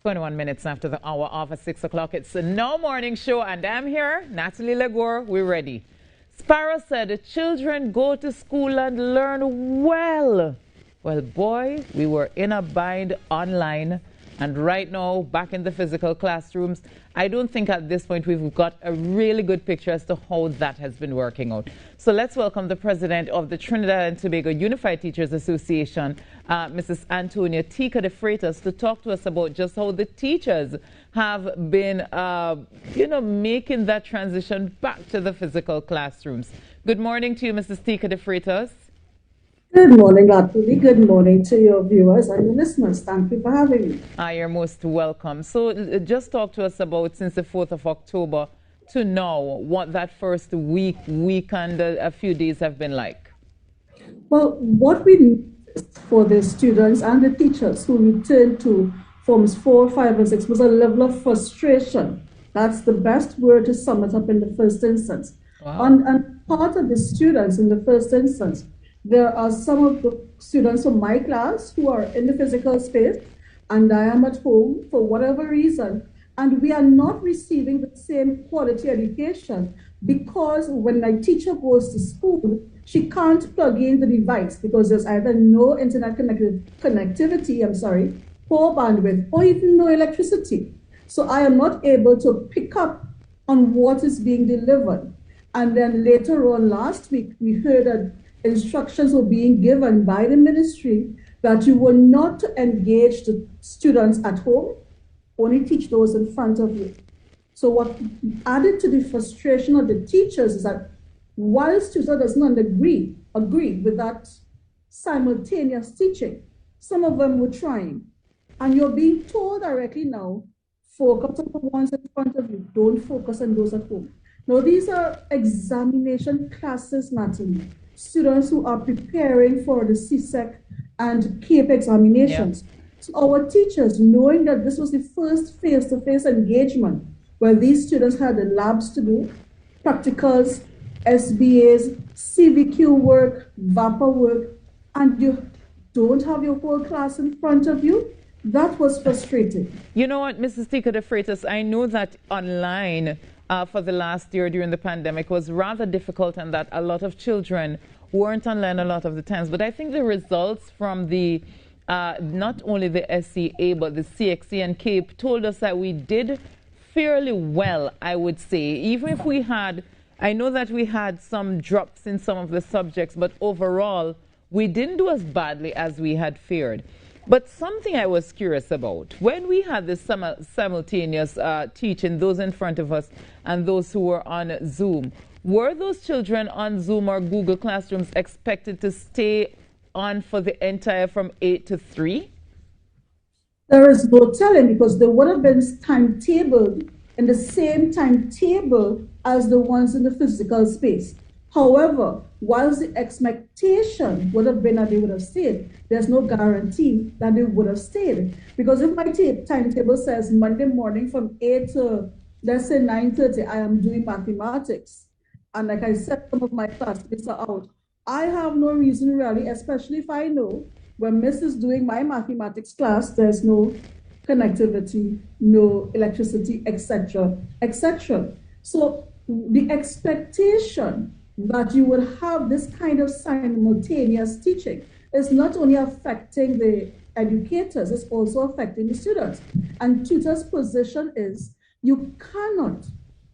21 minutes after the hour of 6 o'clock. It's the Now Morning Show, and I'm here, Natalee Legore. We're ready. Sparrow said the children go to school and learn well. Well, boy, we were in a bind online, and right now, back in the physical classrooms, I don't think at this point we've got a really good picture as to how that has been working out. So let's welcome the president of the Trinidad and Tobago Unified Teachers Association, Mrs. Antonia Tekah De Freitas, to talk to us about just how the teachers have been, making that transition back to the physical classrooms. Good morning to you, Mrs. Tekah De Freitas. Good morning, Natalie. Good morning to your viewers and your listeners. Thank you for having me. You're most welcome. So just talk to us about, since the 4th of October to now, what that first week and a few days have been like. Well, what we need for the students and the teachers who returned to Forms 4, 5, and 6 was a level of frustration. That's the best word to sum it up in the first instance. Wow. And part of the students in the first instance, there are some of the students from my class who are in the physical space, and I am at home for whatever reason, and we are not receiving the same quality education because when a teacher goes to school, she can't plug in the device because there's either no internet connectivity, poor bandwidth, or even no electricity. So I am not able to pick up on what is being delivered. And then later on last week, we heard that instructions were being given by the ministry that you were not to engage the students at home, only teach those in front of you. So what added to the frustration of the teachers is that while students doesn't agree with that simultaneous teaching, some of them were trying. And you're being told directly now, focus on the ones in front of you, don't focus on those at home. Now these are examination classes, Natalie. Students who are preparing for the CSEC and CAPE examinations. Yeah. So our teachers, knowing that this was the first face-to-face engagement where these students had the labs to do, practicals, SBAs, CVQ work, VAPA work, and you don't have your whole class in front of you, that was frustrating. You know what, Mrs. Tekah De Freitas, I know that online for the last year during the pandemic was rather difficult, and that a lot of children weren't online a lot of the times. But I think the results from the not only the SCA but the CXC and CAPE told us that we did fairly well, I would say. Even if we had, I know that we had some drops in some of the subjects, but overall we didn't do as badly as we had feared. But something I was curious about, when we had this simultaneous teaching, those in front of us and those who were on Zoom, were those children on Zoom or Google Classrooms expected to stay on for the entire from 8 to 3? There is no telling, because they would have been timetabled in the same timetable as the ones in the physical space. However, whilst the expectation would have been that they would have stayed, there's no guarantee that they would have stayed. Because if my timetable says Monday morning from 8 to, let's say, 9:30, I am doing mathematics, and like I said, some of my classmates are out, I have no reason really, especially if I know when Miss is doing my mathematics class, there's no connectivity, no electricity, etc., etc. So the expectation that you would have this kind of simultaneous teaching is not only affecting the educators, it's also affecting the students. And tutors' position is you cannot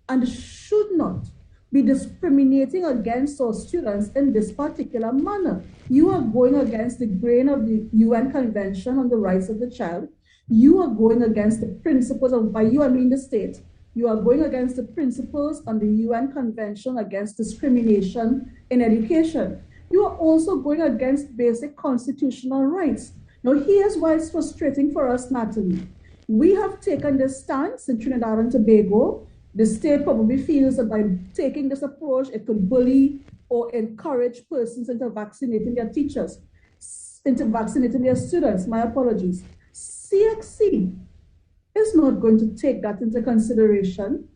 and should not be discriminating against our students in this particular manner. You are going against the grain of the UN Convention on the Rights of the Child. You are going against the principles of, by you I mean the state, you are going against the principles on the UN Convention against discrimination in education. You are also going against basic constitutional rights. Now, here's why it's frustrating for us, Natalie. We have taken this stance in Trinidad and Tobago. The state probably feels that by taking this approach, it could bully or encourage persons into vaccinating their teachers, into vaccinating their students. My apologies. CXC is not going to take that into consideration.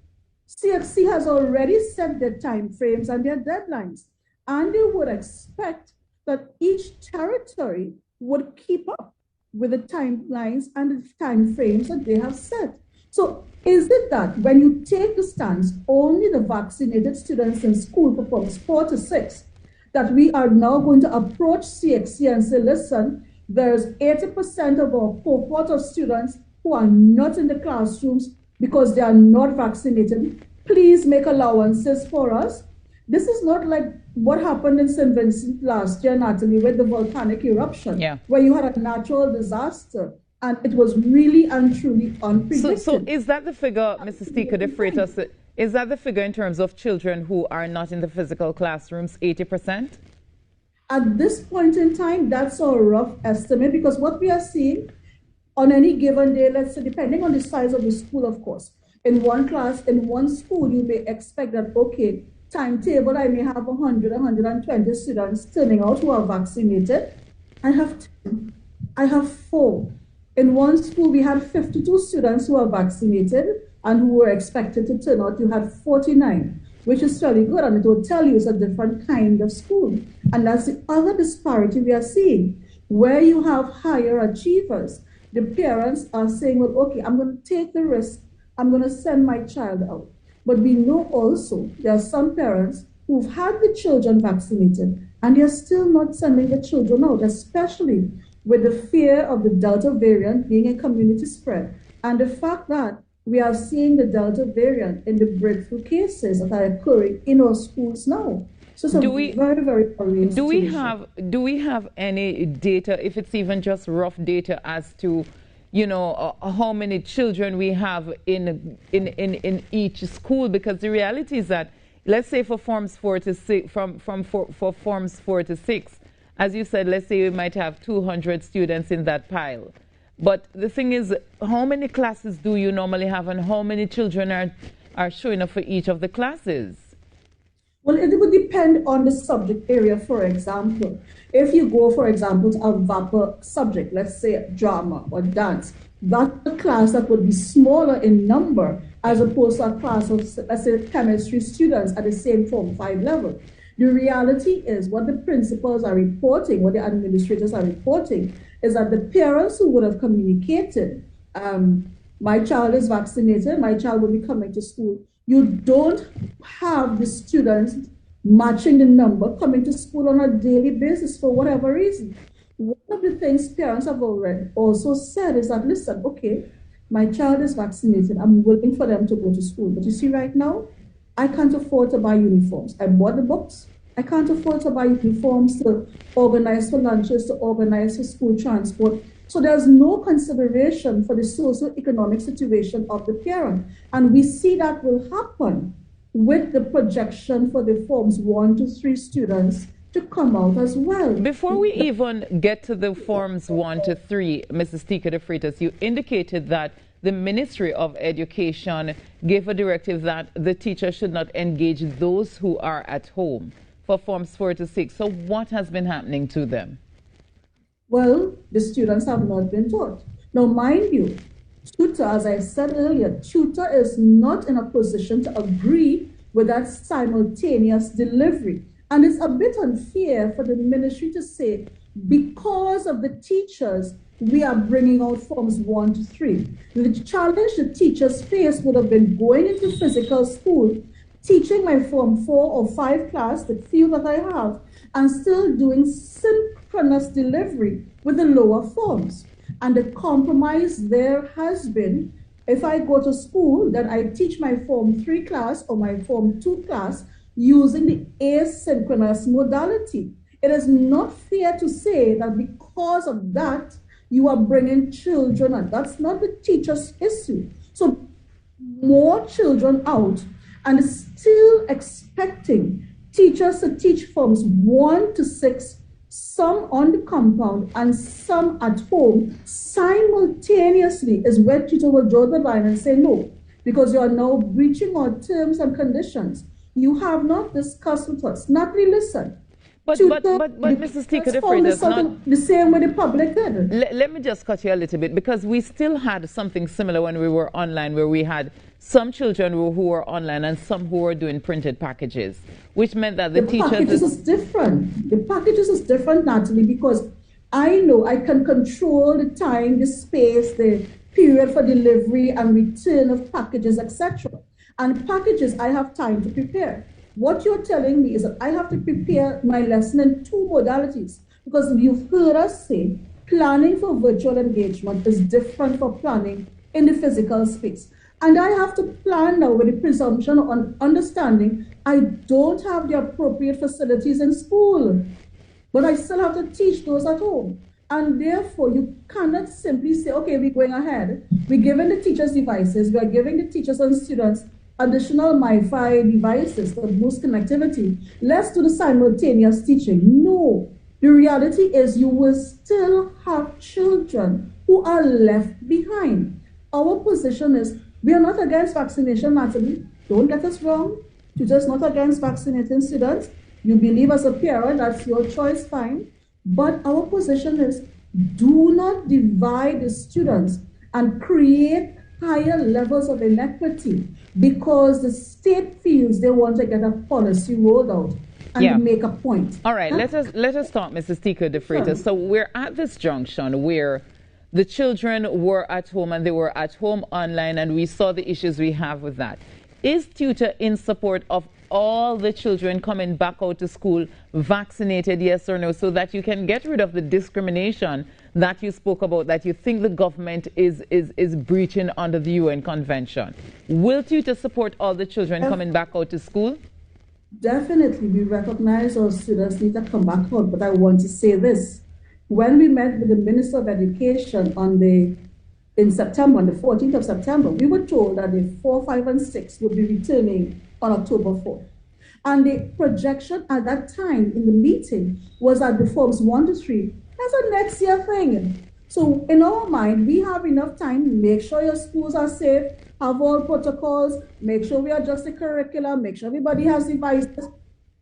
CXC has already set their time frames and their deadlines, and they would expect that each territory would keep up with the timelines and the time frames that they have set. So is it that when you take the stance, only the vaccinated students in school for forms 4 to 6, that we are now going to approach CXC and say, listen, there's 80% of our cohort of students who are not in the classrooms because they are not vaccinated. Please make allowances for us. This is not like what happened in St. Vincent last year, Natalie, with the volcanic eruption, where you had a natural disaster. And it was really and truly unpredictable. So is that the figure, Mrs. Tekah De Freitas, is that the figure in terms of children who are not in the physical classrooms, 80%? At this point in time, that's a rough estimate, because what we are seeing on any given day, let's say, depending on the size of the school, of course, in one class, in one school, you may expect that, okay, timetable, I may have 100, 120 students turning out who are vaccinated. I have 4. In one school, we had 52 students who are vaccinated and who were expected to turn out. You had 49, which is fairly good, and it will tell you it's a different kind of school. And that's the other disparity we are seeing. Where you have higher achievers, the parents are saying, well, okay, I'm going to take the risk. I'm going to send my child out. But we know also there are some parents who've had the children vaccinated and they're still not sending the children out, especially with the fear of the Delta variant being a community spread. And the fact that we are seeing the Delta variant in the breakthrough cases that are occurring in our schools now. So it's very, very worrying situation. Do we have any data, if it's even just rough data, as to how many children we have in each school? Because the reality is that, let's say for forms 4 to 6, for forms 4 to 6, as you said, let's say we might have 200 students in that pile. But the thing is, how many classes do you normally have, and how many children are showing up for each of the classes? Well, it would depend on the subject area. For example, if you go, for example, to a VAPA subject, let's say drama or dance, that's a class that would be smaller in number as opposed to a class of, let's say, chemistry students at the same Form 5 level. The reality is what the principals are reporting, what the administrators are reporting, is that the parents who would have communicated, my child is vaccinated, my child will be coming to school, you don't have the students matching the number coming to school on a daily basis for whatever reason. One of the things parents have already also said is that, listen, okay, my child is vaccinated, I'm willing for them to go to school. But you see right now, I can't afford to buy uniforms. I bought the books. I can't afford to buy uniforms, to organize for lunches, to organize for school transport. So there's no consideration for the socio-economic situation of the parent. And we see that will happen with the projection for the forms 1 to 3 students to come out as well. Before we even get to the forms 1 to 3, Mrs. Tekah De Freitas, you indicated that the Ministry of Education gave a directive that the teacher should not engage those who are at home for forms 4 to 6. So what has been happening to them? Well, the students have not been taught. Now, mind you, TTUTA, as I said earlier, TTUTA is not in a position to agree with that simultaneous delivery. And it's a bit unfair for the ministry to say, because of the teachers, we are bringing out forms 1 to 3. The challenge the teachers face would have been going into physical school, teaching my form 4 or 5 class, the few that I have, and still doing synchronous delivery with the lower forms. And the compromise there has been, if I go to school, then I teach my form 3 class or my form 2 class using the asynchronous modality. It is not fair to say that because of that, you are bringing children out. That's not the teacher's issue. So more children out, and still expecting teachers to teach forms 1 to 6, some on the compound and some at home simultaneously, is where teacher will draw the line and say no, because you are now breaching our terms and conditions. You have not discussed with us. Natalee, listen. But Mrs. Tekah De Freitas, not the same way the public did. Let me just cut you a little bit, because we still had something similar when we were online, where we had some children who were online and some who were doing printed packages, which meant that the teachers... packages is different. The packages is different, Natalie, because I know I can control the time, the space, the period for delivery and return of packages, etc. And packages, I have time to prepare. What you're telling me is that I have to prepare my lesson in two modalities, because you've heard us say planning for virtual engagement is different from planning in the physical space. And I have to plan now with the presumption on understanding I don't have the appropriate facilities in school, but I still have to teach those at home. And therefore, you cannot simply say, okay, we're going ahead. We're giving the teachers devices. We are giving the teachers and students additional MiFi devices that boost connectivity. Let's do the simultaneous teaching. No. The reality is you will still have children who are left behind. Our position is we are not against vaccination, Natalie. Don't get us wrong. You're just not against vaccinating students. You believe as a parent, that's your choice, fine. But our position is do not divide the students and create higher levels of inequity because the state feels they want to get a policy rolled out and make a point. All right, let us start, Mrs. Tekah De Freitas. So we're at this junction where the children were at home and they were at home online, and we saw the issues we have with that. Is TTUTA in support of all the children coming back out to school vaccinated, yes or no, so that you can get rid of the discrimination that you spoke about, that you think the government is breaching under the UN Convention? Will TTUTA support all the children coming back out to school? Definitely, we recognize our students need to come back out, but I want to say this. When we met with the Minister of Education in September, on the 14th of September, we were told that the 4, 5, and 6 would be returning on October 4th. And the projection at that time in the meeting was that the forms 1 to 3, that's a next year thing. So in our mind, we have enough time. Make sure your schools are safe, have all protocols, make sure we adjust the curriculum, make sure everybody has devices.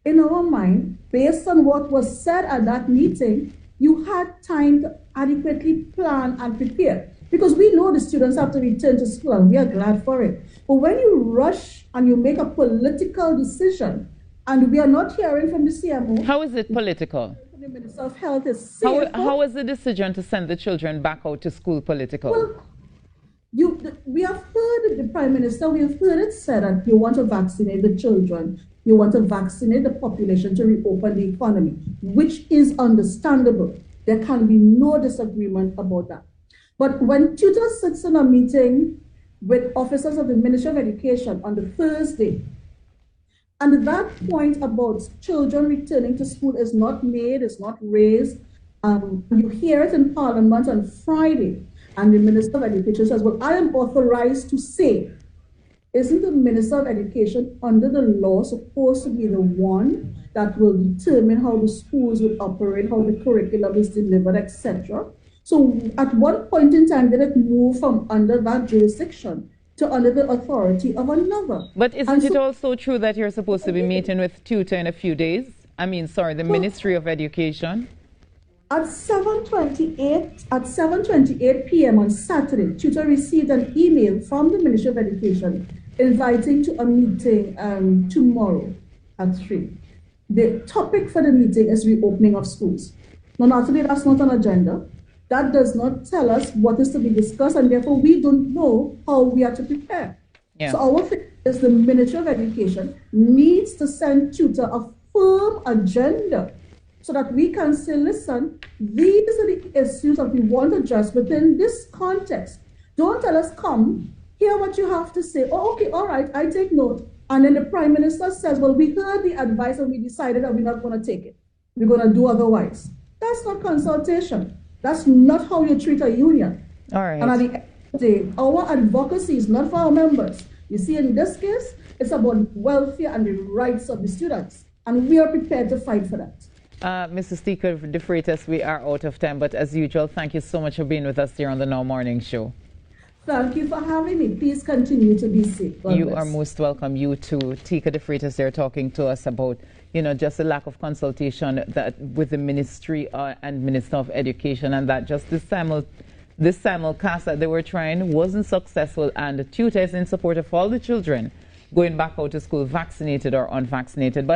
In our mind, based on what was said at that meeting, you had time to adequately plan and prepare. Because we know the students have to return to school, and we are glad for it. But when you rush and you make a political decision, and we are not hearing from the CMO. How is it political? The Minister of Health is safe. How is the decision to send the children back out to school political? Well, we have heard the Prime Minister, we have heard it said that you want to vaccinate the children. You want to vaccinate the population to reopen the economy, which is understandable. There can be no disagreement about that. But when TTUTA sits in a meeting with officers of the Ministry of Education on the Thursday, and that point about children returning to school is not made, is not raised, you hear it in Parliament on Friday, and the Minister of Education says, well, I am authorized to say, isn't the Minister of Education under the law supposed to be the one that will determine how the schools will operate, how the curriculum is delivered, etc.? So at one point in time, did it move from under that jurisdiction to under the authority of another? But isn't it also true that you're supposed to be meeting with TTUTA in a few days? I mean, sorry, the Ministry of Education. At 7:28 p.m. on Saturday, TTUTA received an email from the Ministry of Education inviting to a meeting tomorrow at 3. The topic for the meeting is reopening of schools. Now, Natalie, that's not an agenda. That does not tell us what is to be discussed, and therefore we don't know how we are to prepare. So our thing is the Ministry of Education needs to send TTUTA a firm agenda so that we can say, listen, these are the issues that we want to address within this context. Don't tell us, come, hear what you have to say. Oh, okay, all right, I take note. And then the Prime Minister says, well, we heard the advice and we decided that we're not going to take it. We're going to do otherwise. That's not consultation. That's not how you treat a union. All right. And at the end of the day, our advocacy is not for our members. You see, in this case, it's about welfare and the rights of the students. And we are prepared to fight for that. Mrs. Tekah De Freitas, we are out of time. But as usual, thank you so much for being with us here on the Now Morning Show. Thank you for having me. Please continue to be safe. You are most welcome. You too. Tekah De Freitas there talking to us about, just the lack of consultation that with the Ministry and Minister of Education, and that just this simulcast that they were trying wasn't successful, and TTUTA is in support of all the children going back out to school, vaccinated or unvaccinated. But